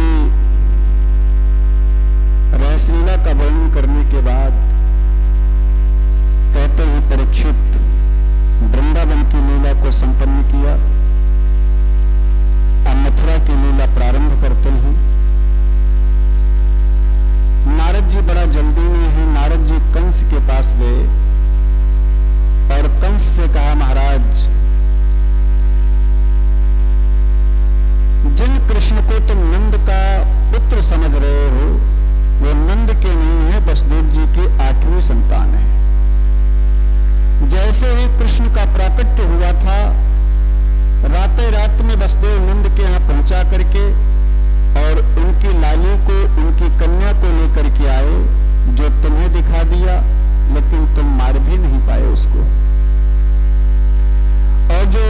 जी रहस्यलीला का वर्णन करने के बाद कहते हैं परीक्षित वृंदावन की लीला को संपन्न किया। अब मथुरा की लीला प्रारंभ करते हैं। नारद जी बड़ा जल्दी में है। नारद जी कंस के पास गए और कंस से कहा, महाराज जिन कृष्ण को तुम नंद का पुत्र समझ रहे हो वो नंद के नहीं है, वसुदेव जी की 8वीं संतान है। जैसे ही कृष्ण का प्राकट्य हुआ था, राते रात में वसुदेव नंद के यहां पहुंचा करके और उनकी लाली को, उनकी कन्या को लेकर के आए, जो तुम्हें दिखा दिया, लेकिन तुम मार भी नहीं पाए उसको। और जो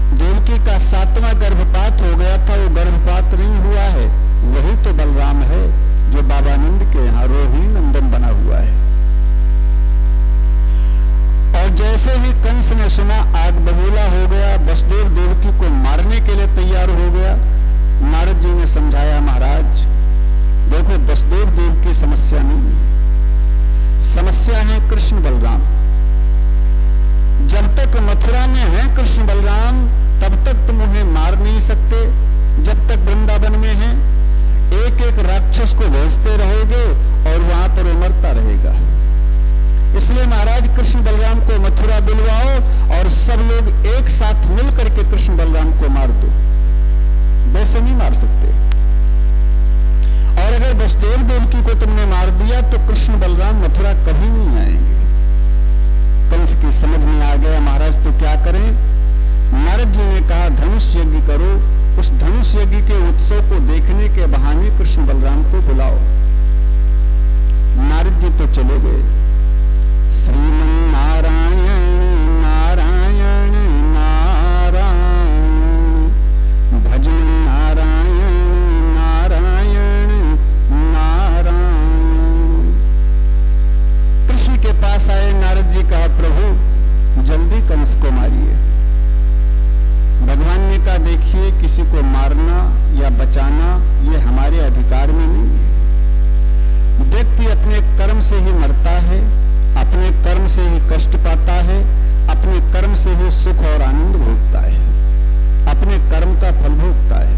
देवकी का 7वां गर्भपात हो गया था, वो गर्भपात नहीं हुआ है, वही तो बलराम है जो बाबा नंद के यहाँ रोहिणी नंदन बना हुआ है। और जैसे ही कंस ने सुना, आग बबूला हो गया, वसुदेव देवकी को मारने के लिए तैयार हो गया। नारद जी ने समझाया, महाराज देखो वसुदेव देव की समस्या नहीं है, समस्या है कृष्ण बलराम। जब तक मथुरा में है कृष्ण बलराम, तब तक तुम उन्हें मार नहीं सकते। जब तक वृंदावन में है, एक एक राक्षस को भेजते रहोगे और वहां पर उमरता रहेगा। इसलिए महाराज कृष्ण बलराम को मथुरा बुलवाओ और सब लोग एक साथ मिलकर के कृष्ण बलराम को मार दो। वैसे नहीं मार सकते। और अगर वसुदेव देवकी को तुमने मार दिया तो कृष्ण बलराम मथुरा कभी नहीं आएंगे। कंस की समझ में आ गया, महाराज तो क्या करें। नारद जी ने कहा, धनुष यज्ञ करो। उस धनुष यज्ञ के उत्सव को देखने के बहाने कृष्ण बलराम को बुलाओ। नारद जी तो चले गए। श्रीमन नारायण नारायण नारायण, भजन नारायण नारायण नारायण। कृष्ण के पास आए नारद जी, कहा, प्रभु जल्दी कंस को मारिए। भगवान ने कहा, देखिए किसी को मारना या बचाना ये हमारे अधिकार में नहीं है। व्यक्ति अपने कर्म से ही मरता है, अपने कर्म से ही कष्ट पाता है, अपने कर्म से ही सुख और आनंद भोगता है, अपने कर्म का फल भोगता है।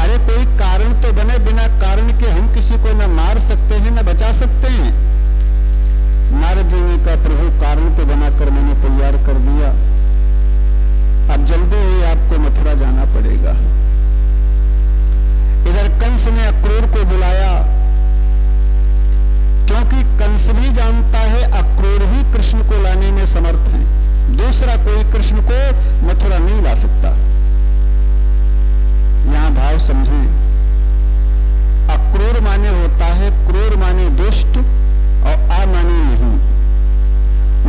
अरे कोई कारण तो बने, बिना कारण के हम किसी को न मार सकते हैं न बचा सकते हैं। नारद जी ने कहा, प्रभु कारण तो बनाकर मैंने तैयार कर दिया, अब जल्दी ही आपको मथुरा जाना पड़ेगा। इधर कंस ने अक्रूर को बुलाया, क्योंकि कंस भी जानता है अक्रूर ही कृष्ण को लाने में समर्थ है, दूसरा कोई कृष्ण को मथुरा नहीं ला सकता। यहां भाव समझें, अक्रूर माने होता है, क्रूर माने दुष्ट और आ माने नहीं।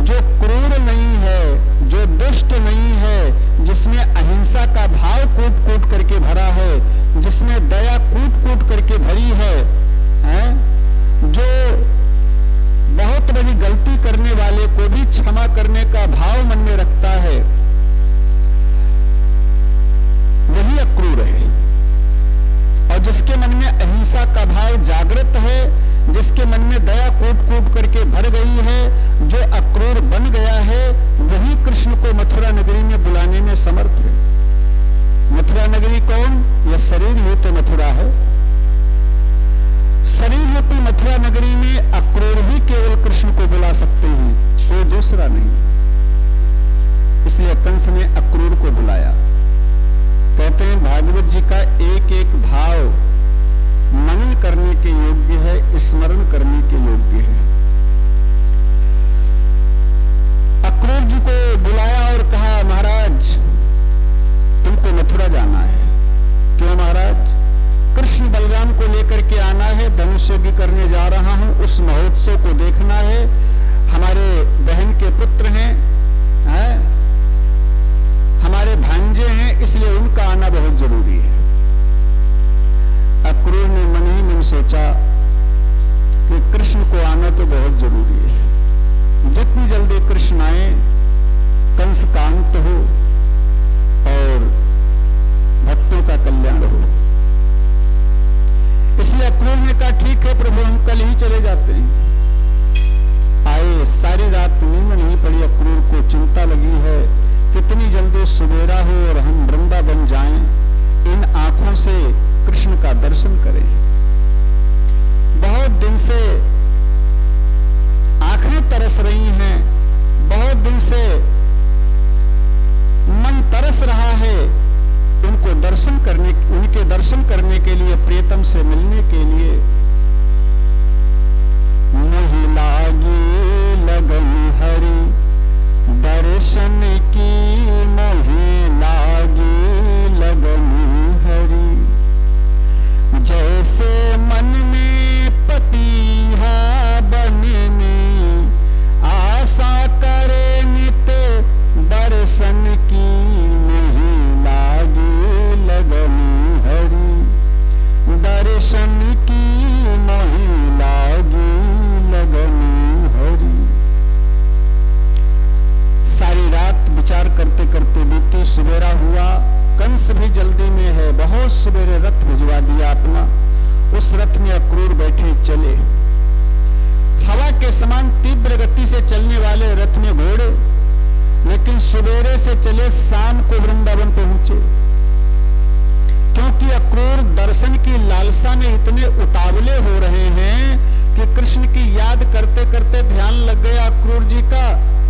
जो क्रूर नहीं है, जो दुष्ट नहीं है, जिसमें अहिंसा का भाव कूट कूट करके भरा है, जिसमें दया कूट कूट करके भरी है, जो बहुत बड़ी गलती करने वाले को भी क्षमा करने का भाव मन में रखता है, वही अक्रूर है। और जिसके मन में अहिंसा का भाव जागृत है, जिसके मन में दया कूट कूट करके भर गई है, जो अक्रूर बन गया है, वही कृष्ण को मथुरा नगरी में बुलाने में समर्थ है। मथुरा नगरी कौन? यह शरीर ही तो मथुरा है। शरीर रूपी मथुरा नगरी में अक्रूर ही केवल कृष्ण को बुला सकते हैं, कोई दूसरा नहीं। इसलिए कंस ने अक्रूर को बुलाया। कहते हैं भागवत जी का एक एक भाव मनन करने के योग्य है, स्मरण करने के योग्य है। अक्रूर जी को बुलाया और कहा, महाराज तुमको मथुरा जाना है। क्यों महाराज? कृष्ण बलराम को लेकर के आना है, धनुष यज्ञ करने जा रहा हूं, उस महोत्सव को देखना है। हमारे बहन के पुत्र हैं, हमारे भांजे हैं, इसलिए उनका आना बहुत जरूरी है। अक्रूर ने मन ही मन सोचा कि कृष्ण को आना तो बहुत जरूरी है। जितनी जल्दी कृष्ण आए, कंस का अंत हो और भक्तों का कल्याण हो। इसलिए अक्रूर ने कहा ठीक है प्रभु, हम कल ही चले जाते हैं। आए, सारी रात नींद नहीं पड़ी अक्रूर को, चिंता लगी है कितनी जल्दी सुबेरा हो और हम वृंदावन जाएं, इन आंखों से कृष्ण का दर्शन करें। बहुत दिन से आंखें तरस रही हैं, बहुत दिन से मन तरस रहा है उनको दर्शन करने, उनके दर्शन करने के लिए, प्रियतम से मिलने के लिए। नहीं लागी लगन हरि दर्शन की, मोहि लागी लगन हरि। जैसे मन में पपीहा बनने, आशा करे नित दर्शन की, नहीं लागी लगन हरि दर्शन की, नहीं लागी लगन हरि। सारी रात विचार करते करते बीती, सुबेरा हुआ, कंस भी जल्दी में है, बहुत सवेरे रथ भिजवा दिया अपना। उस रथ में अक्रूर बैठे चले, हवा के समान तीव्र गति से चलने वाले रथ में घोड़े, लेकिन सवेरे से चले, शाम को वृंदावन पहुंचे। क्योंकि अक्रूर दर्शन की लालसा में इतने उतावले हो रहे हैं कि कृष्ण की याद करते करते ध्यान लग गया अक्रूर जी का,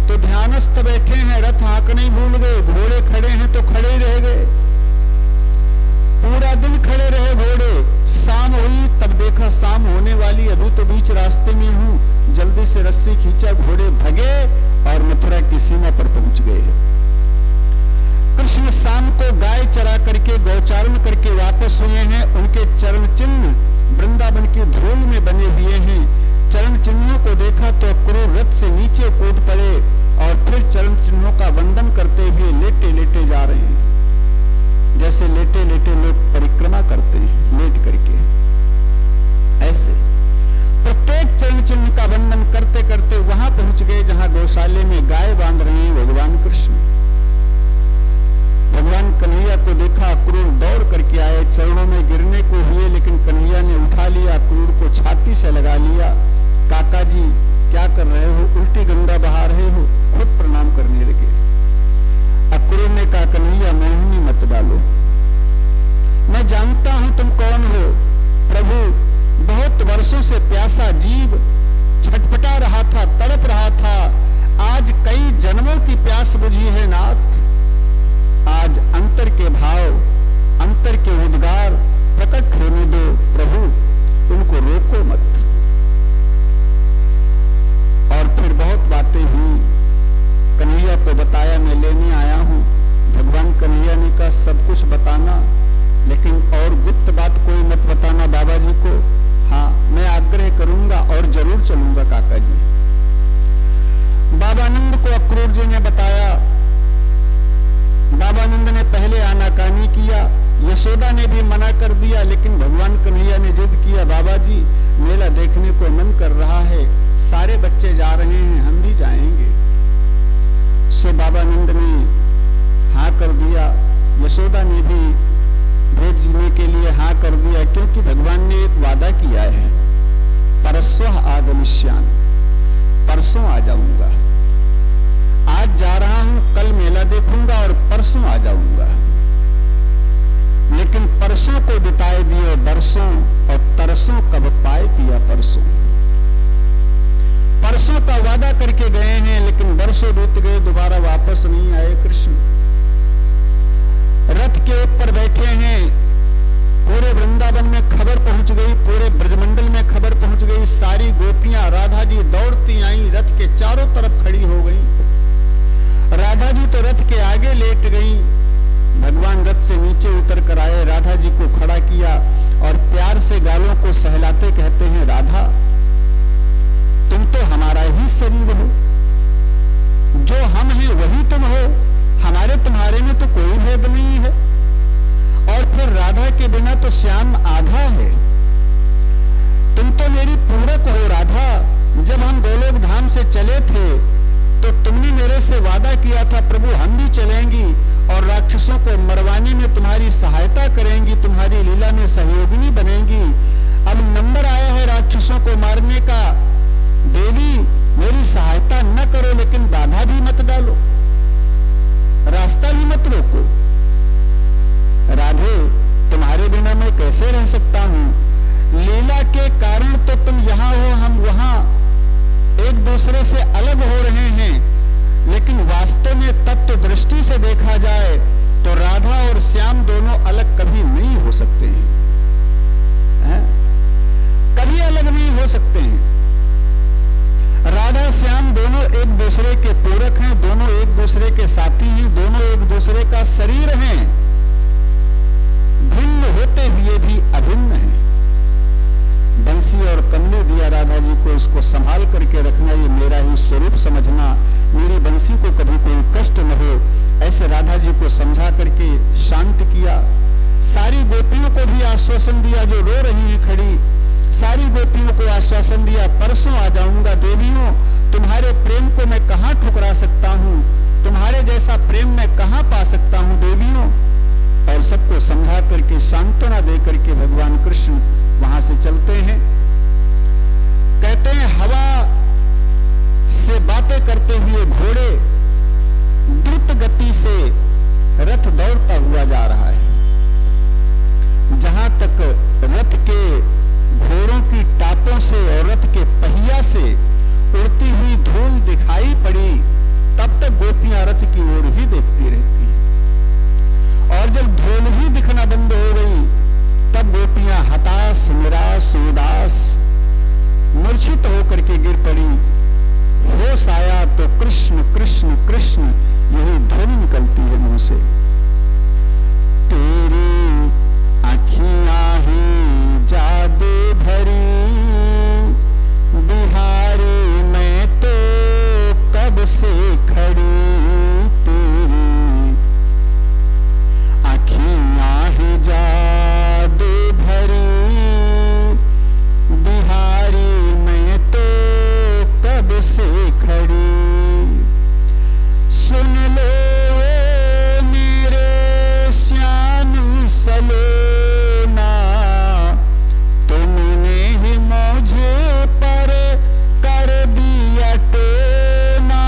तो ध्यानस्थ बैठे हैं, रथ हाँकने ही भूल गए, घोड़े खड़े हैं तो खड़े ही रह गए, पूरा दिन खड़े रहे घोड़े। शाम हुई तब देखा शाम होने वाली, अभी तो बीच रास्ते में हूं, जल्दी से रस्सी खींचा, घोड़े भगे और मथुरा की सीमा पर पहुंच गए। कृष्ण शाम को गाय चरा करके, गौचारण करके वापस हुए हैं, उनके चरण चिन्ह वृंदावन की धूल में बने हुए हैं। चरण चिन्हों को देखा तो अक्रूर रथ से नीचे कूद पड़े और फिर चरण चिन्हों का वंदन करते हुए लेटे लेटे जा रहे हैं, जैसे लेटे लेटे लोग परिक्रमा करते हैं लेट करके। ऐसे प्रत्येक चरण चिन्ह का वंदन करते करते वहां पहुंच गए जहां गौशाले में गाय बांध रहे हैं भगवान कृष्ण। भगवान कन्हैया को देखा, अक्रूर दौड़ करके आए, चरणों में गिरने को हुए, लेकिन कन्हैया ने उठा लिया, अक्रूर को छाती से लगा लिया। काका जी क्या कर रहे हो, उल्टी गंगा बहा रहे हो, खुद प्रणाम करने लगे। अक्रूर ने कहा कन्हैया मोहिनी मत डालो, मैं जानता हूं तुम कौन हो प्रभु, बहुत वर्षों से प्यासा जीव छटपटा रहा था, तड़प रहा था, आज कई जन्मों की प्यास बुझी है नाथ। आज अंतर के भाव, अंतर के उद्गार प्रकट होने दो प्रभु, उनको रोको मत। और फिर बहुत बातें हुई, कन्हैया को बताया मैं लेने आया हूं। भगवान कन्हैया ने कहा सब कुछ बताना, लेकिन और गुप्त बात कोई मत बताना बाबा जी को। हाँ मैं आग्रह करूंगा और जरूर चलूंगा काका जी। बाबानंद को अक्रूर जी ने बताया, बाबानंद ने पहले आनाकानी किया, यशोदा ने भी मना कर दिया, लेकिन भगवान कन्हैया ने जिद किया बाबा जी मेला देखने को मन कर रहा है, सारे बच्चे जा रहे हैं हम भी जाएंगे। सो बाबानंद ने हाँ कर दिया, यशोदा ने भी भेजने के लिए हाँ कर दिया, क्योंकि भगवान ने एक वादा किया है, परस्वः आगमिष्यामि, परसों आ जाऊंगा। आज जा रहा हूं, कल मेला देखूंगा और परसों आ जाऊंगा। लेकिन परसों को बिताए दिए बरसों, और तरसों कब पाए पिया परसों। परसों का वादा करके गए हैं, लेकिन बरसों बीत गए, दोबारा वापस नहीं आए कृष्ण। रथ के ऊपर बैठे हैं, पूरे वृंदावन में खबर पहुंच गई, पूरे ब्रजमंडल में खबर पहुंच गई, सारी गोपियां राधा जी दौड़ती आई, रथ के चारों तरफ खड़ी हो गई। राधा जी तो रथ के आगे लेट गई, भगवान रथ से नीचे उतर कर आए, राधा जी को खड़ा किया और प्यार से गालों को सहलाते कहते हैं राधा तुम तो हमारा ही शरीर हो, जो हम हैं वही तुम हो, हमारे तुम्हारे में तो कोई भेद नहीं है। और फिर राधा के बिना तो श्याम आधा है, तुम तो मेरी पूरक हो राधा। जब हम गोलोक धाम से चले थे तो तुमने मेरे से वादा किया था प्रभु हम भी चलेंगी और राक्षसों को मरवाने में तुम्हारी सहायता करेंगी, तुम्हारी लीला में सहयोगिनी बनेंगी। अब हूं, लीला के कारण तो तुम यहां हो, हम वहां, एक दूसरे से अलग हो रहे हैं, लेकिन वास्तव में तत्व दृष्टि से देखा जाए तो राधा और श्याम दोनों अलग कभी नहीं हो सकते हैं, कभी अलग नहीं हो सकते हैं। राधा श्याम दोनों एक दूसरे के पूरक हैं, दोनों एक दूसरे के साथी हैं, दोनों एक दूसरे का शरीर हैं, भिन्न होते हुए भी अभिन्न हैं। बंसी और कमली दिया राधा जी को, इसको संभाल करके रखना, ये मेरा ही स्वरूप समझना, मेरी बंसी को कभी कोई कष्ट न हो, ऐसे राधा जी को समझा करके शांत किया। सारी गोपियों को भी आश्वासन दिया जो रो रही हैं खड़ी, सारी गोपियों को आश्वासन दिया, परसों आ जाऊंगा देवियों, तुम्हारे प्रेम को मैं कहां ठुकरा सकता हूं, तुम्हारे जैसा प्रेम मैं कहां पा सकता हूं देवियों। और सबको समझा करके सांत्वना दे करके भगवान कृष्ण वहां से चलते हैं। कहते हैं हवा से बातें करते हुए घोड़े द्रुत गति से रथ दौड़ता हुआ जा रहा है। जहां तक रथ के घोड़ों की टापों से और रथ के पहिया से उड़ती हुई धूल दिखाई पड़ी, तब तक गोपियां रथ की ओर ही देखती रहती हैं। और जब धूल ही दिखना बंद हो गई, तब गोपियां हताश, निराश, उदास, मूर्छित होकर के गिर पड़ी। होश आया तो कृष्ण कृष्ण कृष्ण यही ध्वनि निकलती है मुंह से। तेरी आँखियां ही जादू भरी, बिहारी मैं तो कब से खड़ी, तेरी आँखियां ही जादू भरी, बिहारी मैं तो कब से खड़ी। सुन लो मेरे श्याम सलोना, तुमने ही मुझे पर कर दिया टोना,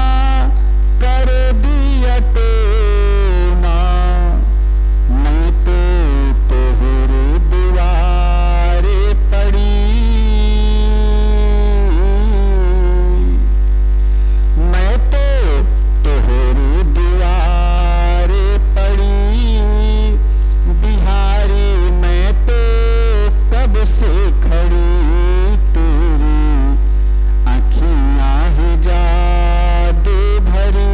कर दिया टोना। मैं तो तोहरे दुआरे पड़ी, मैं तो तोहरे दुआरे पड़ी, बिहारी मैं तो कब से खड़ी, तेरी आँखियां ही जादू भरी,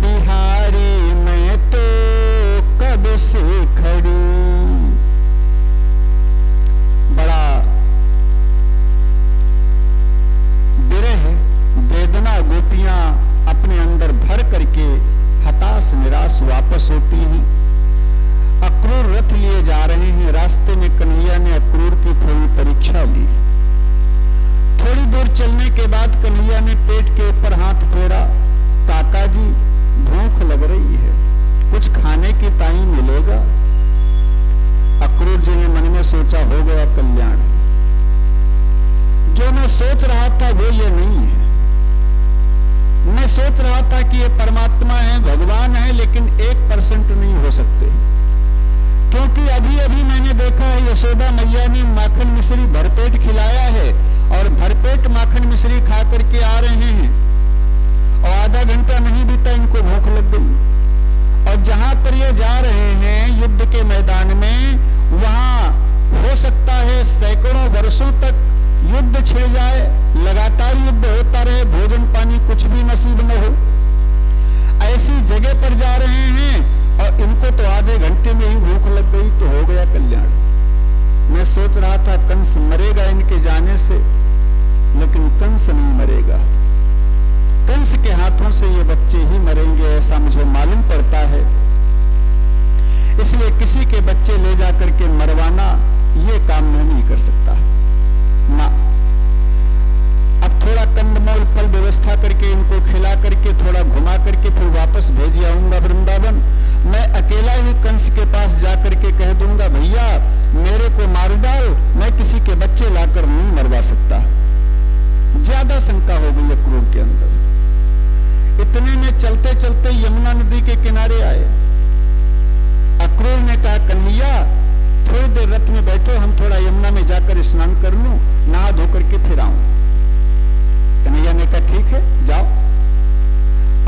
बिहारी मैं तो कब से खड़ी। बड़ा विरह वेदना गोपियां अपने अंदर भर करके हताश निराश वापस होती हैं। अक्रूर रथ लिए जा रहे हैं, रास्ते में कन्हैया ने अक्रूर की थोड़ी परीक्षा ली। थोड़ी दूर चलने के बाद कन्हैया ने पेट के ऊपर हाथ फेरा, काका जी भूख लग रही है, कुछ खाने की ताई मिलेगा। अक्रूर जी ने मन में सोचा हो गया कल्याण, जो मैं सोच रहा था वो ये नहीं है। मैं सोच रहा था कि ये परमात्मा है, भगवान है, लेकिन 1% नहीं हो सकते, क्योंकि अभी अभी मैंने देखा है यशोदा मैया ने माखन मिश्री भरपेट खिलाया है और भरपेट माखन मिश्री खा करके आ रहे हैं और आधा घंटा नहीं बीता इनको भूख लग गई। और जहां पर ये जा रहे हैं युद्ध के मैदान में, वहां हो सकता है सैकड़ों वर्षों तक युद्ध छिड़ जाए, लगातार युद्ध होता रहे, भोजन पानी कुछ भी नसीब न हो। ऐसी जगह पर जा रहे हैं और इनको तो आधे घंटे में ही भूख लग गई, तो हो गया कल्याण। मैं सोच रहा था कंस मरेगा इनके जाने से, लेकिन कंस नहीं मरेगा। कंस के हाथों से ये बच्चे ही मरेंगे, ऐसा मुझे मालूम पड़ता है। इसलिए किसी के बच्चे ले जाकर के मरवाना ये काम मैं नहीं कर सकता ना। अब थोड़ा कंदमूल फल व्यवस्था करके इनको खिला करके थोड़ा घुमा करके फिर वापस भेज आऊंगा वृंदावन। मैं अकेला ही कंस के पास जाकर के कह दूंगा भैया मेरे को मार डाल, मैं किसी के बच्चे लाकर नहीं मरवा सकता। ज्यादा शंका हो गई अक्रूर के अंदर। इतने में चलते चलते यमुना नदी के किनारे आए। अक्रूर ने कहा कन्हैया थोड़ी देर रथ में बैठो, हम थोड़ा यमुना में जाकर स्नान कर लूं, नहा धो करके फिर आऊं। कन्हैया ने कहा ठीक है जाओ।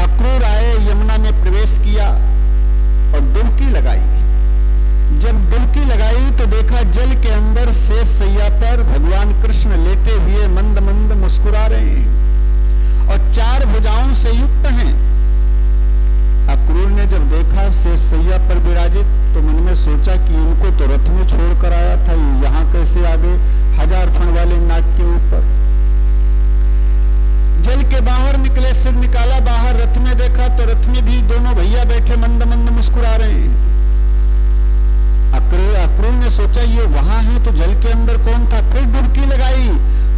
अक्रूर आए, यमुना में प्रवेश किया और डुबकी लगाई। जब डुबकी लगाई तो देखा जल के अंदर शेष सैया पर भगवान कृष्ण लेटे हुए मंद मंद मुस्कुरा रहे हैं और 4 भुजाओं से युक्त हैं। अक्रूर ने जब देखा शेष सैया पर विराजित तो मन में सोचा कि इनको तो रथ में छोड़कर आया था, ये यहाँ कैसे आ गए 1000 फण वाले नाग के ऊपर। जल के बाहर निकले, सिर निकाला बाहर, रथ में देखा तो रथ में भी दोनों भैया बैठे मंद मंद मुस्कुरा रहे हैं। अक्रूर ने सोचा ये वहां है तो जल के अंदर कौन था। फिर डुबकी लगाई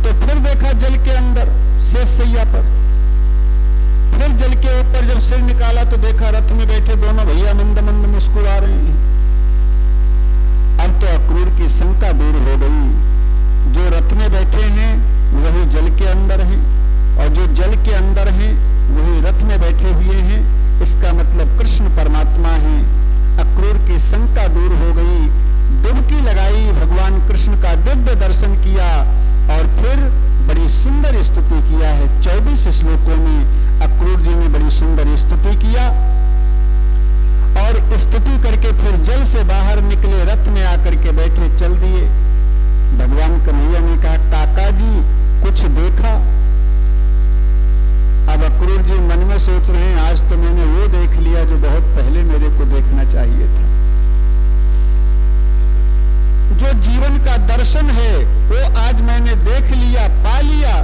तो फिर देखा जल के अंदर शेष सैया पर। फिर जल के ऊपर जब सिर निकाला तो देखा रथ में बैठे दोनों भैया मंद मंद मुस्कुरा रहे हैं। अब तो अक्रूर की शंका दूर हो गई, जो रथ में बैठे हैं वही जल के अंदर हैं और जो जल के अंदर हैं वही रथ में बैठे हुए हैं। इसका मतलब कृष्ण परमात्मा है। अक्रूर की शंका दूर हो गई, डुबकी लगाई, भगवान कृष्ण का दिव्य दर्शन किया और फिर बड़ी सुंदर स्तुति किया है। 24 श्लोकों में अक्रूर जी ने बड़ी सुंदर स्तुति किया और स्तुति करके फिर जल से बाहर निकले, रथ में आकर के बैठे, चल दिए। भगवान कन्हैया ने कहा काका जी कुछ देखा? अब अक्रूर जी मन में सोच रहे हैं आज तो मैंने वो देख लिया जो बहुत पहले मेरे को देखना चाहिए था। जो जीवन का दर्शन है वो आज मैंने देख लिया, पा लिया,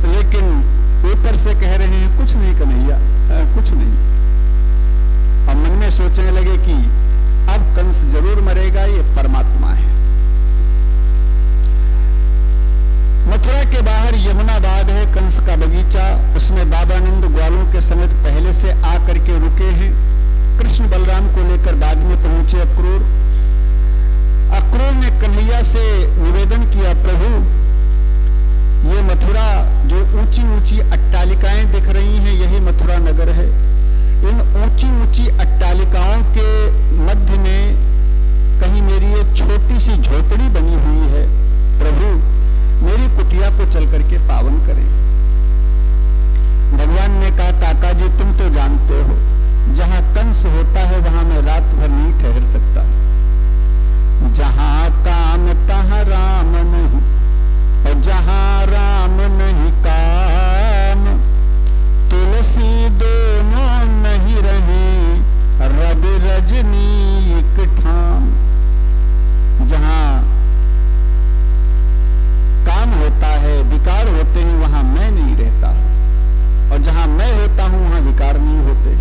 लेकिन ऊपर से कह रहे हैं कुछ नहीं कन्हैया, कुछ नहीं। अब मन में सोचने लगे कि अब कंस जरूर मरेगा, ये परमात्मा है। मथुरा के बाहर यमुना बाग है, कंस का बगीचा, उसमें बाबानंद ग्वालों के समेत पहले से आकर के रुके हैं। कृष्ण बलराम को लेकर बाग में पहुंचे अक्रूर। अक्रूर ने कन्हैया से निवेदन किया, प्रभु ये मथुरा जो ऊंची ऊंची अट्टालिकाएं दिख रही हैं यही मथुरा नगर है। इन ऊंची ऊंची अट्टालिकाओं के मध्य में कहीं मेरी एक छोटी सी झोपड़ी बनी हुई है, प्रभु मेरी कुटिया को चल करके पावन करें। भगवान ने कहा काका जी तुम तो जानते हो जहां कंस होता है वहां मैं रात भर नहीं ठहर सकता। जहां काम तहां राम नहीं और जहां राम नहीं काम, तुलसी दोनों नहीं रहे रवि रजनी एक ठाम। जहां काम होता है, विकार होते हैं, वहां मैं नहीं रहता और जहां मैं होता हूं वहां विकार नहीं होते।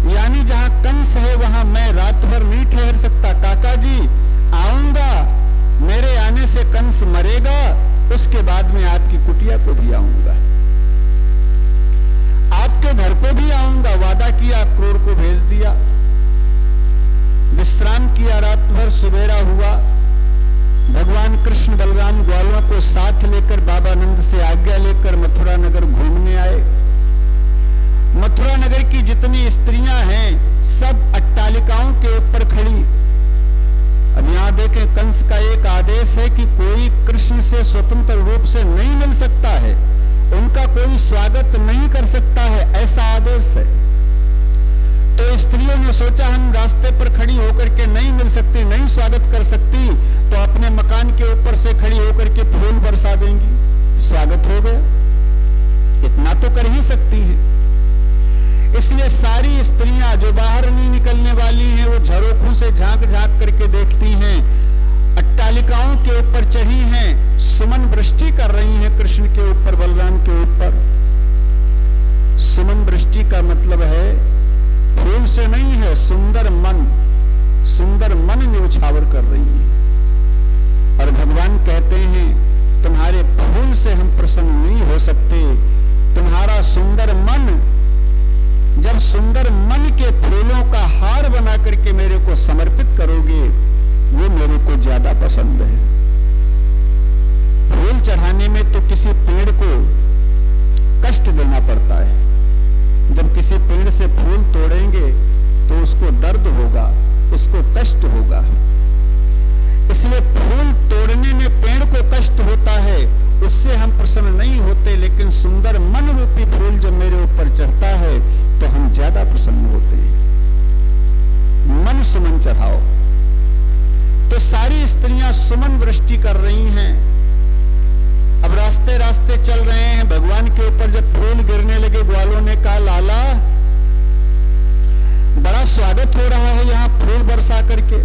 यानी जहां कंस है वहां मैं रात भर नहीं ठहर सकता। काका जी आऊंगा, मेरे आने से कंस मरेगा, उसके बाद में आपकी कुटिया को भी आऊंगा, आपके घर को भी आऊंगा। वादा किया, अक्रूर को भेज दिया, विश्राम किया, रात भर सवेरा हुआ। भगवान कृष्ण बलराम ग्वालों को साथ लेकर बाबानंद से आज्ञा लेकर मथुरा नगर घूमने आए। मथुरा नगर की जितनी स्त्रियां हैं सब अट्टालिकाओं के ऊपर खड़ी। अब यहां देखें कंस का एक आदेश है कि कोई कृष्ण से स्वतंत्र रूप से नहीं मिल सकता है, उनका कोई स्वागत नहीं कर सकता है, ऐसा आदेश है। तो स्त्रियों ने सोचा हम रास्ते पर खड़ी होकर के नहीं मिल सकती, नहीं स्वागत कर सकती, तो अपने मकान के ऊपर से खड़ी होकर के फूल बरसा देंगी, स्वागत हो गया। इतना तो कर ही सकती हैं। इसलिए सारी स्त्रियां जो बाहर नहीं निकलने वाली हैं वो झरोखों से झांक झांक करके देखती हैं, अट्टालिकाओं के ऊपर चढ़ी हैं, सुमन वृष्टि कर रही हैं कृष्ण के ऊपर, बलराम के ऊपर। सुमन वृष्टि का मतलब है फूल से नहीं है, सुंदर मन न्यौछावर कर रही है। और भगवान कहते हैं तुम्हारे फूल से हम प्रसन्न नहीं हो सकते, तुम्हारा सुंदर मन, जब सुंदर मन के फूलों का हार बना करके मेरे को समर्पित करोगे वो मेरे को ज्यादा पसंद है। फूल चढ़ाने में तो किसी पेड़ को कष्ट देना पड़ता है। जब किसी पेड़ से फूल तोड़ेंगे तो उसको दर्द होगा, उसको कष्ट होगा। इसलिए फूल तोड़ने में पेड़ को कष्ट होता है, उससे हम प्रसन्न नहीं होते, लेकिन सुंदर मन रूपी फूल जब मेरे ऊपर चढ़ता है तो हम ज्यादा प्रसन्न होते हैं। मन सुमन चढ़ाओ। तो सारी स्त्रियां सुमन वृष्टि कर रही हैं। अब रास्ते रास्ते चल रहे हैं, भगवान के ऊपर जब फूल गिरने लगे, ग्वालों ने कहा लाला बड़ा स्वागत हो रहा है यहाँ फूल बरसा करके।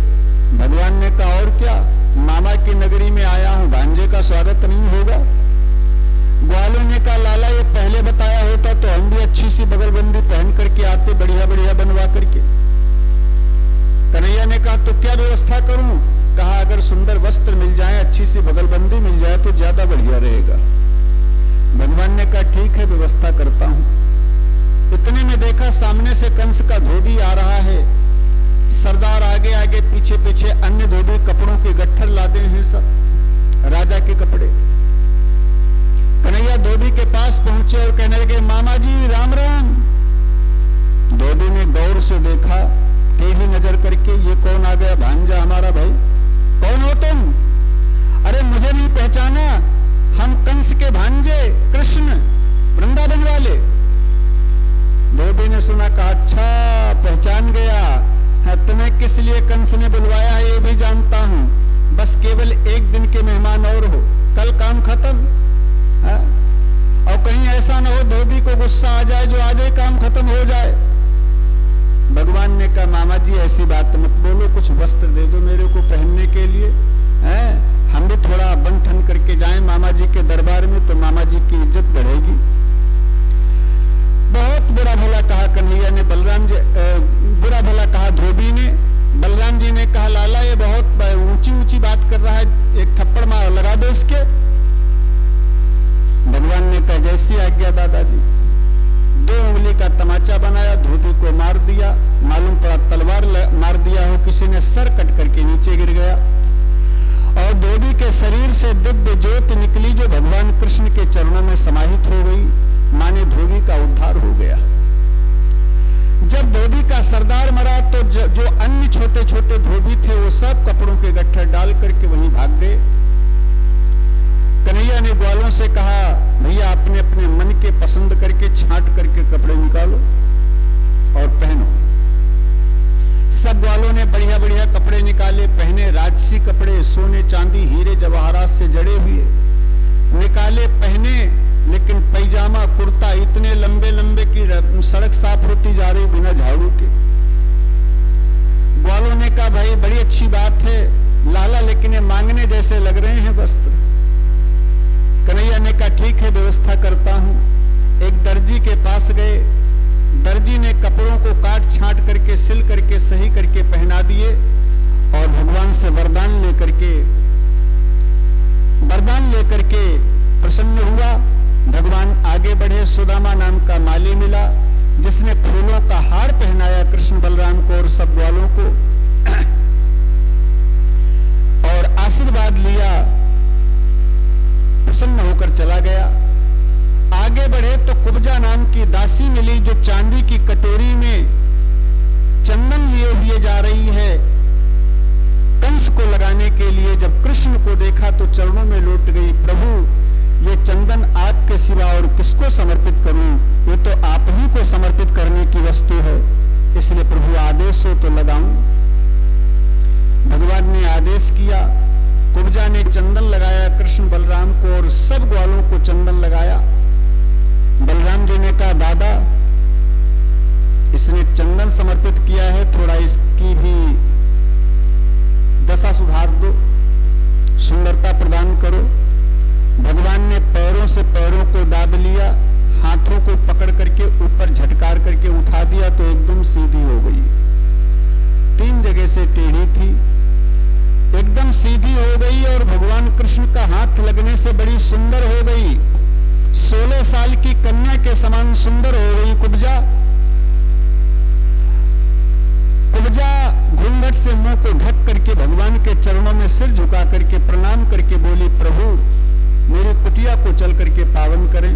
भगवान ने कहा और क्या, मामा की नगरी में आया हूं, भांजे का स्वागत नहीं होगा। ग्वालों ने कहा लाला ये पहले बताया होता तो हम भी अच्छी सी बगलबंदी पहन करके आते, बढ़िया बढ़िया बनवा करके। कन्हैया ने कहा तो क्या व्यवस्था करूं? कहा अगर सुंदर वस्त्र मिल जाए, अच्छी सी बगलबंदी मिल जाए तो ज्यादा बढ़िया रहेगा। भगवान ने कहा ठीक है व्यवस्था करता हूं। इतने में देखा सामने से कंस का धोबी आ रहा है, सरदार आगे आगे पीछे पीछे, अन्य धोबी कपड़ों के गट्ठर लादे हैं, सब राजा के कपड़े। कन्हैया धोबी के पास पहुंचे और कहने लगे मामा जी राम राम। धोबी ने गौर से देखा, टेढ़ी नजर करके, ये कौन आ गया? भांजा हमारा भाई। कौन हो तुम? अरे मुझे नहीं पहचाना, हम कंस के भांजे कृष्ण, वृंदावन वाले। धोबी ने सुना, कहा अच्छा पहचान गया है, तुम्हें किस लिए कंस ने बुलवाया है ये भी जानता हूं, बस केवल एक दिन के मेहमान और हो, कल काम खत्म है? और कहीं ऐसा ना हो धोबी को गुस्सा आ जाए, जो आज ही काम खत्म हो जाए। भगवान ने कहा मामा जी ऐसी बात मत बोलो, कुछ वस्त्र दे दो मेरे को पहनने के लिए, हैं? हम भी थोड़ा बन ठन करके जाएं मामा जी के दरबार में, तो मामा जी की इज्जत बढ़ेगी। बहुत बुरा भला कहा कन्हैया ने, बलराम जी बुरा भला कहा धोबी ने। बलराम जी ने कहा लाला ये बहुत ऊंची ऊंची बात कर रहा है, एक थप्पड़ मार लगा दो इसके। भगवान ने कहा जैसी आज्ञा दादाजी। 2 उंगली का तमाचा बनाया, धोबी को मार दिया, मालूम पड़ा तलवार मार दिया हो किसी ने, सर कट करके नीचे गिर गया। और धोबी के शरीर से दिव्य ज्योति निकली जो भगवान कृष्ण के चरणों में समाहित हो गई। माने धोबी का उद्धार हो गया। जब धोबी का सरदार मरा तो जो अन्य छोटे छोटे धोबी थे वो सब कपड़ों के गट्ठर डाल करके वहीं भाग गए। कन्हैया ने ग्वालों से कहा भैया अपने अपने मन के पसंद करके छांट करके कपड़े निकालो और पहनो। सब ग्वालों ने बढ़िया बढ़िया कपड़े निकाले, पहने, राजसी कपड़े, सोने चांदी हीरे जवाहरात से जड़े हुए निकाले, पहने। लेकिन पैजामा कुर्ता इतने लंबे लंबे की सड़क साफ होती जा रही बिना झाड़ू के। ग्वालों ने कहा भाई बड़ी अच्छी बात है लाला, लेकिन ये मांगने जैसे लग रहे हैं वस्त्र। कन्हैया ने कहा ठीक है व्यवस्था करता हूं। एक दर्जी के पास गए, दर्जी ने कपड़ों को काट छांट करके सिल करके सही करके पहना दिए और भगवान से वरदान लेकर के प्रसन्न हुआ। भगवान आगे बढ़े, सुदामा नाम का माली मिला जिसने फूलों का हार पहनाया कृष्ण बलराम को और सब ग्वालों को और आशीर्वाद लिया, प्रसन्न होकर चला गया। आगे बढ़े तो कुब्जा नाम की दासी मिली जो चांदी की कटोरी में चंदन लिए हुए जा रही है कंस को लगाने के लिए। जब कृष्ण को देखा तो चरणों में लौट गई, प्रभु ये चंदन आपके सिवा और किसको समर्पित करूं, ये तो आप ही को समर्पित करने की वस्तु है, इसलिए प्रभु आदेश हो तो लगाऊं। भगवान ने आदेश किया, कुब्जा ने चंदन लगाया कृष्ण बलराम को और सब ग्वालों को चंदन लगाया। बलराम जी ने कहा दादा इसने चंदन समर्पित किया है, थोड़ा इसकी भी दशा सुधार दो, सुंदरता प्रदान करो। भगवान ने पैरों से पैरों को दाब लिया, हाथों को पकड़ करके ऊपर झटकार करके उठा दिया तो एकदम सीधी हो गई। 3 जगह से टेढ़ी थी, एकदम सीधी हो गई और भगवान कृष्ण का हाथ लगने से बड़ी सुंदर हो गई। 16 साल की कन्या के समान सुंदर हो गई कुब्जा। कुब्जा घूंघट से मुंह को ढक करके भगवान के चरणों में सिर झुका करके प्रणाम करके बोली, प्रभु मेरी कुटिया को चल करके पावन करें।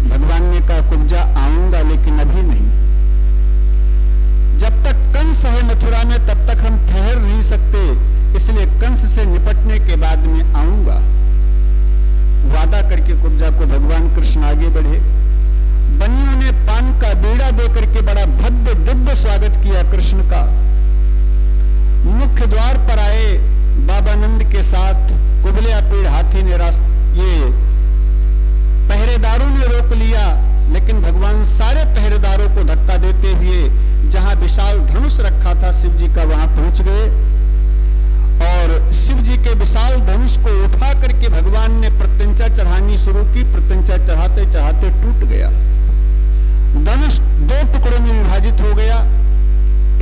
भगवान ने कहा कुब्जा आऊंगा लेकिन अभी नहीं। जब तक कंस है मथुरा में तब तक हम ठहर नहीं सकते, इसलिए कंस से निपटने के बाद में आऊंगा। वादा करके कुब्जा को भगवान कृष्ण आगे बढ़े। बनियों ने पान का बीड़ा देकर के बड़ा भव्य दिव्य स्वागत किया कृष्ण का। मुख्य द्वार पर आए बाबा नंद के साथ कुबलिया पीड़ हाथी ने ये पहरेदारों ने रोक लिया, लेकिन भगवान सारे पहरेदारों को धक्का देते हुए जहां विशाल धनुष रखा था शिव जी का, वहां पहुंच गए और शिव जी के विशाल धनुष को उठा करके भगवान ने प्रत्यंचा चढ़ानी शुरू की। प्रत्यंचा चढ़ाते चढ़ाते टूट गया। धनुष 2 टुकड़ों में विभाजित हो गया।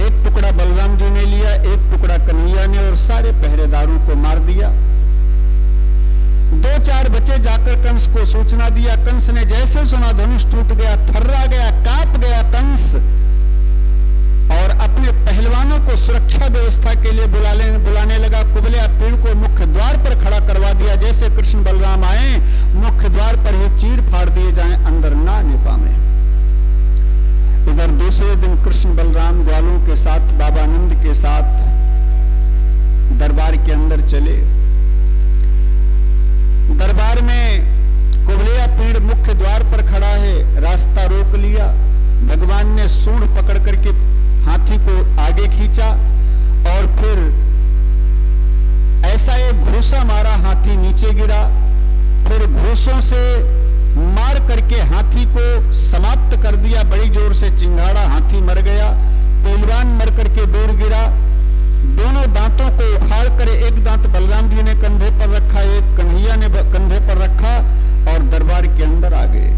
एक टुकड़ा बलराम जी ने लिया, एक टुकड़ा कन्हैया ने, और सारे पहरेदारों को मार दिया। 2-4 बचे जाकर कंस को सूचना दिया। कंस ने जैसे सुना धनुष टूट गया, थर्रा गया, कांप गया कंस, और अपने पहलवानों को सुरक्षा व्यवस्था के लिए बुलाने लगा। कुबलिया पीड़ को मुख्य द्वार पर खड़ा करवा दिया। जैसे कृष्ण बलराम आए मुख्य द्वार पर ही चीर फाड़ दिए जाएं, अंदर ना आने पावे। इधर दूसरे दिन कृष्ण बलराम ग्वालों के साथ बाबा नंद के साथ दरबार के अंदर चले। दरबार में कुबलिया पीड़ मुख्य द्वार पर खड़ा है, रास्ता रोक लिया। भगवान ने सूंड पकड़ करके हाथी को आगे खींचा और फिर ऐसा एक घूसा मारा, हाथी नीचे गिरा। फिर घूसों से मार करके हाथी को समाप्त कर दिया, बड़ी जोर से चिंगाड़ा, हाथी मर गया। पहलवान मर करके दूर गिरा। दोनों दांतों को उखाड़ कर एक दांत बलराम जी ने कंधे पर रखा, एक कन्हैया ने कंधे पर रखा और दरबार के अंदर आ गए।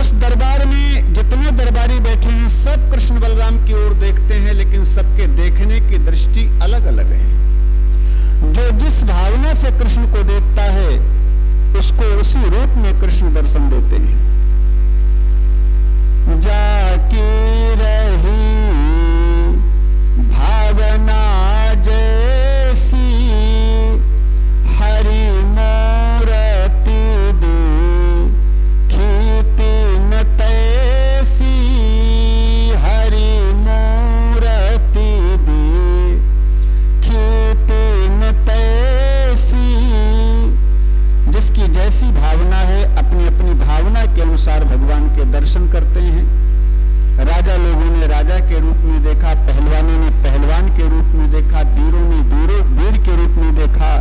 उस दरबार में जितने दरबारी बैठे हैं सब कृष्ण बलराम की ओर देखते हैं, लेकिन सबके देखने की दृष्टि अलग अलग है। जो जिस भावना से कृष्ण को देखता है उसको उसी रूप में कृष्ण दर्शन देते हैं। जाकी रही भावना जैसी हरि मूर्ति देखी न तैसी, हरि मूर्ति देखी न तैसी। जिसकी जैसी भावना है अपनी अपनी भावना के अनुसार भगवान के दर्शन करते हैं। राजा लोगों ने राजा के रूप में देखा, पहलवानों ने पहलवान के रूप में देखा, वीरों ने वीर के रूप में देखा,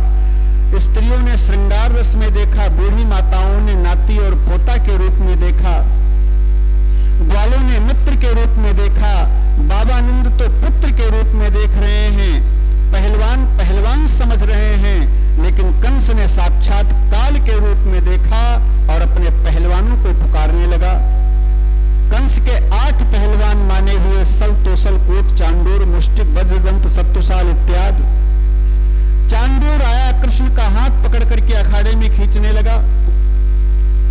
स्त्रियों ने श्रृंगार रस में देखा, बूढ़ी माताओं ने नाती और पोता के रूप में देखा, ग्वालों ने मित्र के रूप में देखा, बाबा नंद तो पुत्र के रूप में देख रहे हैं, पहलवान समझ रहे हैं, लेकिन कंस ने साक्षात काल के रूप में देखा और अपने पहलवानों को पुकारने लगा। कंस के 8 पहलवान माने हुए सल, तोसल, कोट, चांडूर, मुष्टिक, वज्रदंत, सत्तुसाल इत्यादि। चांडूर आया, कृष्ण का हाथ पकड़ करके अखाड़े में खींचने लगा।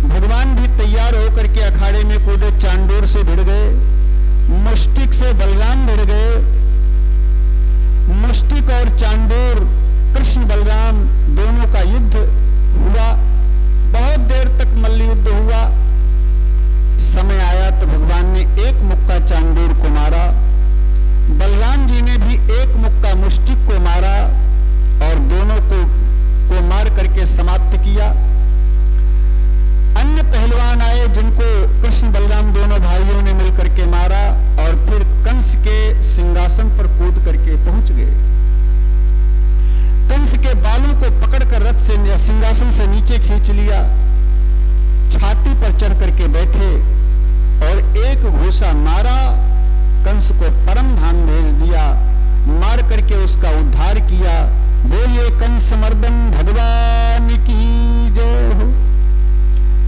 भगवान भी तैयार होकर के अखाड़े में कूदे, चांडूर से भिड़ गए, मुष्टिक से बलराम भिड़ गए। मुष्टिक और चांडूर, कृष्ण बलराम दोनों का युद्ध हुआ। बहुत देर तक मल्ल युद्ध हुआ। समय आया तो भगवान ने एक मुक्का चांडूर को मारा, बलराम जी ने भी एक मुक्का मुष्टिक को मारा और दोनों को मार करके समाप्त किया। अन्य पहलवान आए जिनको कृष्ण बलराम दोनों भाइयों ने मिलकर के मारा और फिर कंस के सिंहासन पर कूद करके पहुंच गए। कंस के बालों को पकड़कर रथ से सिंहासन से नीचे खींच लिया, छाती पर चढ़ करके बैठे और एक घूसा मारा, कंस को परम धाम भेज दिया, मार करके उसका उद्धार किया। बोलिए कंस मर्दन भगवान की जय हो।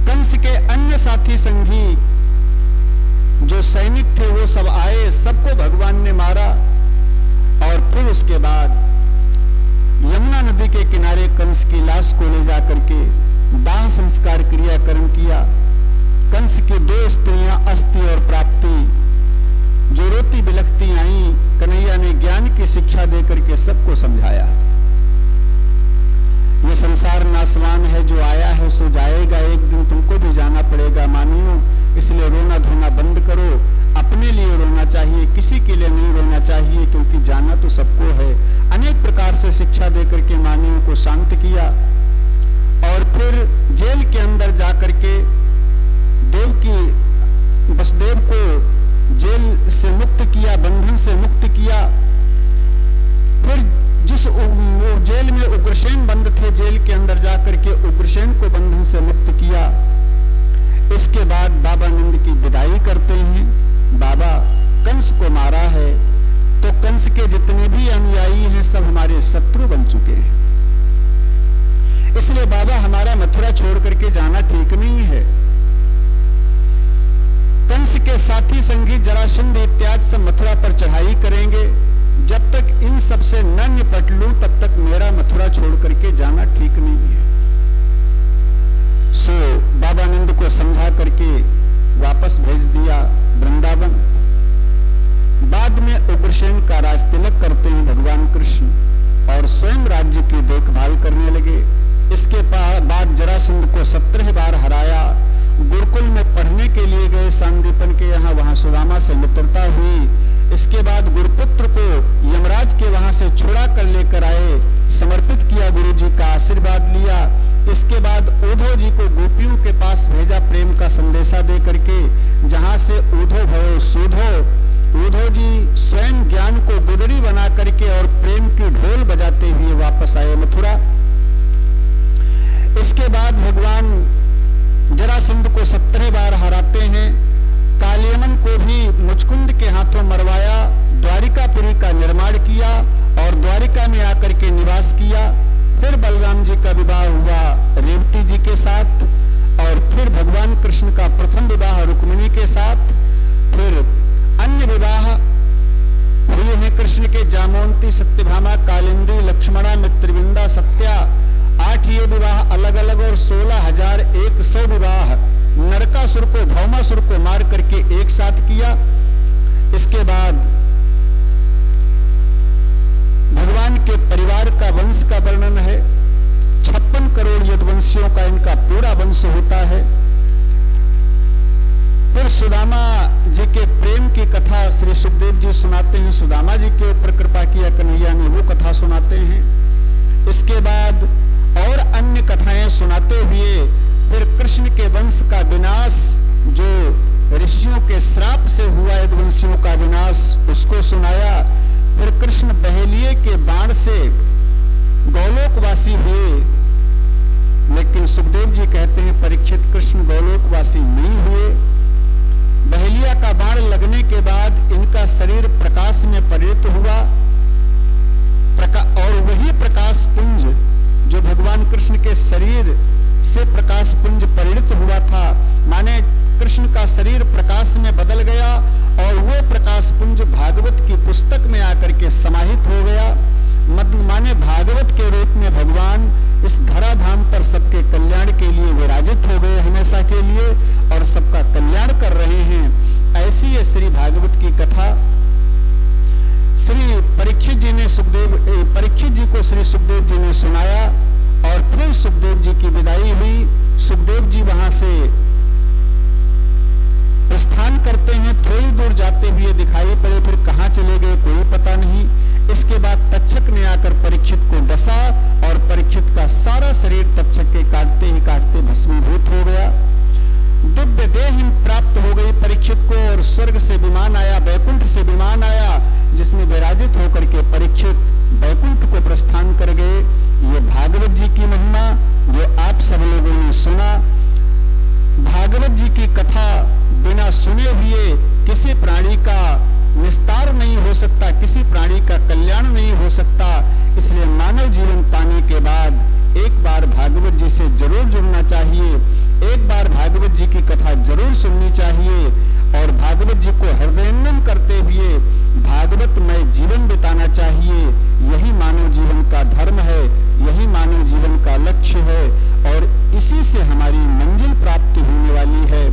कंस के अन्य साथी संगी जो सैनिक थे वो सब आए, सबको भगवान ने मारा और फिर उसके बाद यमुना नदी के किनारे कंस की लाश को ले जाकर के दाह संस्कार क्रियाकरण किया। कंस की 2 स्त्रियां अस्थि और प्राप्ति जो रोती बिलखती आई, कन्हैया ने ज्ञान की शिक्षा देकर के सबको समझाया। ये संसार नासवान है, जो आया है सो जाएगा, एक दिन तुमको भी जाना पड़ेगा मानियो, इसलिए रोना धोना बंद करो, अपने लिए रोना चाहिए, किसी के लिए नहीं रोना चाहिए, क्योंकि जाना तो सबको है। अनेक प्रकार से शिक्षा देकर के मानवों को शांत किया और फिर जेल के अंदर जाकर के वसुदेव को जेल से मुक्त किया, बंधन से मुक्त किया। फिर जिस जेल में उग्रसेन बंद थे, जेल के अंदर जाकर के उग्रसेन को बंधन से मुक्त किया। इसके बाद बाबा नंद की विदाई करते हैं। बाबा कंस को मारा है तो कंस के जितने भी अनुयायी हैं सब हमारे शत्रु बन चुके हैं, इसलिए बाबा हमारा मथुरा छोड़ करके जाना ठीक नहीं है। कंस के साथी संगी जरासंध इत्यादि सब मथुरा पर चढ़ाई करेंगे। जब तक इन सब से न निपट लूं तब तक मेरा मथुरा छोड़ करके जाना ठीक नहीं है। सो बाबा नंद को समझा करके वापस भेज दिया वृंदावन। बाद में उग्रसेन का राज तिलक करते हैं भगवान कृष्ण और स्वयं राज्य की देखभाल करने लगे। इसके बाद जरासंध को 17 बार हराया। गुरुकुल में पढ़ने के लिए गए सांदीपन के यहाँ, वहां सुदामा से मित्रता हुई। इसके बाद गुरुपुत्र को यमराज के वहां से छुड़ा कर लेकर आए, समर्पित किया, गुरु जी का आशीर्वाद लिया। इसके बाद उद्धव जी को गोपियों के पास भेजा प्रेम का संदेशा दे करके, जहां से उद्धव भयो सूधो। उद्धव जी स्वयं ज्ञान को गुदरी बना करके और प्रेम की ढोल बजाते हुए वापस आए मथुरा। इसके बाद भगवान जरासंध को 17 बार हराते हैं। कालियमन को भी मुचकुंद के हाथों मरवाया, द्वारिकापुरी का निर्माण किया और द्वारिका में आकर के निवास किया। फिर बलराम जी का विवाह हुआ रेवती जी के साथ और फिर भगवान कृष्ण का प्रथम विवाह रुक्मिणी के साथ। फिर अन्य विवाह हुए हैं कृष्ण के, जामवंती, सत्यभामा, कालिंदी, लक्ष्मणा, मित्रविंदा, सत्या। 8 ये विवाह अलग अलग और 16,100 विवाह नरकासुर को, भौमासुर को मार करके एक साथ किया। इसके बाद भगवान के परिवार का वंश का वर्णन है। 56 करोड़ यदुवंशियों का इनका पूरा वंश होता है। फिर सुदामा जी के प्रेम की कथा श्री सुखदेव जी सुनाते हैं। सुदामा जी के ऊपर कृपा किया कन्हैया ने, वो कथा सुनाते हैं। इसके बाद और अन्य कथाएं सुनाते हुए फिर कृष्ण के वंश का विनाश, जो ऋषियों के श्राप से हुआ यदुवंशियों का विनाश, उसको सुनाया। फिर कृष्ण बहेलिये के बाण से गौलोकवासी हुए, लेकिन सुखदेव जी कहते हैं परीक्षित कृष्ण गौलोकवासी नहीं हुए। बहेलिया का बाण लगने के बाद इनका शरीर प्रकाश में परिणत हुआ और वही प्रकाश पुंज जो भगवान कृष्ण के शरीर से प्रकाश पुंज परिणत हुआ था, माने कृष्ण का शरीर प्रकाश में बदल गया और वो प्रकाश पुंज भागवत की पुस्तक में आकर के समाहित हो गया। माने भागवत के रूप में भगवान इस धराधाम पर सबके कल्याण के लिए विराजित हो गए हमेशा के लिए और सबका कल्याण कर रहे हैं। ऐसी है श्री भागवत की कथा। श्री परीक्षित जी को श्री सुखदेव जी ने सुनाया और फिर सुखदेव जी की विदाई हुई। सुखदेव जी वहां से प्रस्थान करते हैं, थोड़ी दूर जाते हुए दिखाई पड़े, फिर कहां चले गए कोई पता नहीं। इसके बाद तक्षक ने आकर परीक्षित को डसा और परीक्षित का सारा शरीर तक्षक के काटते ही काटते भस्मीभूत हो गया। दिव्य देह प्राप्त हो गई परीक्षित को और स्वर्ग से विमान आया, वैकुंठ से विमान आया, जिसमें विराजित होकर के परीक्षित वैकुंठ को प्रस्थान कर गए। ये भागवत जी की महिमा जो आप सब लोगों ने सुना। भागवत जी की कथा बिना सुने हुए किसी प्राणी का निस्तार नहीं हो सकता, किसी प्राणी का कल्याण नहीं हो सकता। इसलिए मानव जीवन पाने के बाद एक बार भागवत जी से जरूर जुड़ना चाहिए, एक बार भागवत जी की कथा जरूर सुननी चाहिए और भागवत जी को हृदयंगम करते हुए भागवतमय जीवन बिताना चाहिए। यही मानव जीवन का धर्म है, यही मानव जीवन का लक्ष्य है और इसी से हमारी मंजिल प्राप्त होने वाली है।